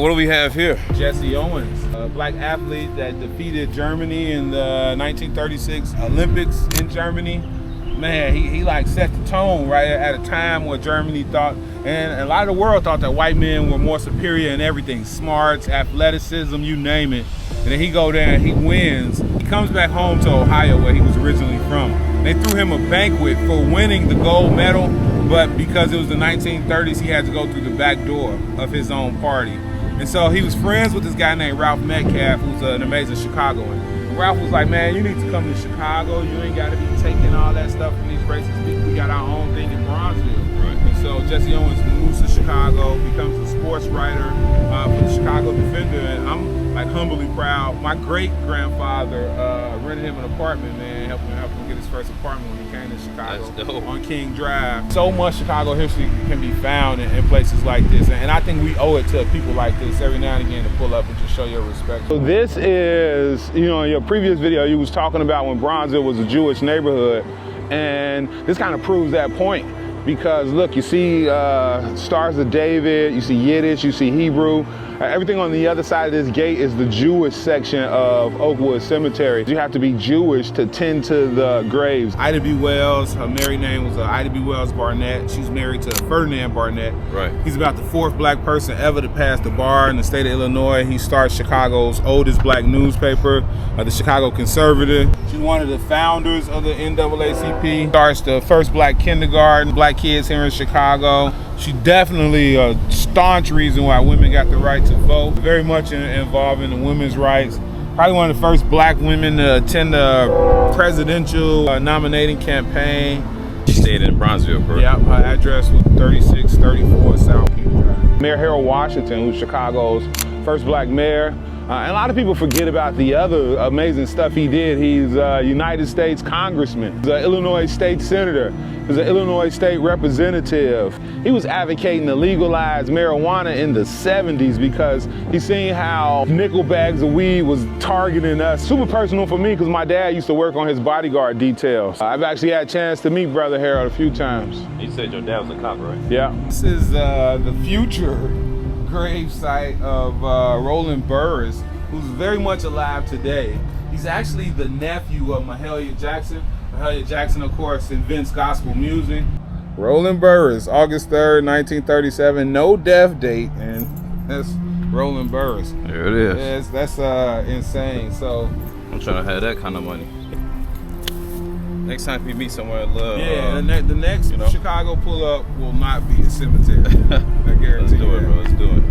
what do we have here? Jesse Owens, a black athlete that defeated Germany in the 1936 Olympics in Germany. Man, he like set the tone right at a time where Germany thought, and a lot of the world thought that white men were more superior in everything, smarts, athleticism, you name it. And then he go there and he wins. He comes back home to Ohio where he was originally from. They threw him a banquet for winning the gold medal, but because it was the 1930s, he had to go through the back door of his own party. And so he was friends with this guy named Ralph Metcalfe, who's an amazing Chicagoan. And Ralph was like, man, you need to come to Chicago. You ain't got to be taking all that stuff from these racist. We got our own thing in Bronzeville. Right. And so Jesse Owens moves to Chicago, becomes a sports writer for the Chicago Defender. And I'm like humbly proud. My great-grandfather rented him an apartment, man, helped him get his first apartment when he came to Chicago. That's dope. On King Drive. So much Chicago history can be found in places like this, and I think we owe it to people like this every now and again to pull up and just show your respect. So this is, in your previous video, you was talking about when Bronzeville was a Jewish neighborhood, and this kind of proves that point. Because look, you see Stars of David, you see Yiddish, you see Hebrew. Everything on the other side of this gate is the Jewish section of Oakwood Cemetery. You have to be Jewish to tend to the graves. Ida B. Wells, her married name was Ida B. Wells Barnett. She's married to Ferdinand Barnett. Right. He's about the 4th black person ever to pass the bar in the state of Illinois. He starts Chicago's oldest black newspaper, the Chicago Conservative. She's one of the founders of the NAACP. Starts the first black kindergarten, black kids here in Chicago. She definitely a staunch reason why women got the right to vote. Very much involved in the women's rights. Probably one of the first black women to attend a presidential nominating campaign. She stayed in Bronzeville, correct? Yeah, her address was 3634 South King Drive. Mayor Harold Washington, who's Chicago's first black mayor. And a lot of people forget about the other amazing stuff he did. He's a United States Congressman. He's an Illinois State Senator. He's an Illinois State Representative. He was advocating to legalize marijuana in the 70s because he's seen how nickel bags of weed was targeting us. Super personal for me because my dad used to work on his bodyguard details. I've actually had a chance to meet Brother Harold a few times. You said your dad was a cop, right? Yeah. This is the future grave site of Roland Burris, who's very much alive today. He's actually the nephew of Mahalia Jackson. Mahalia Jackson, of course, invents gospel music. Roland Burris, August 3rd, 1937, no death date, and that's Roland Burris. There it is. That's insane. So I'm trying to have that kind of money. Next time we meet somewhere, the next Chicago pull-up will not be a cemetery. I guarantee Let's do it, bro. Let's do it.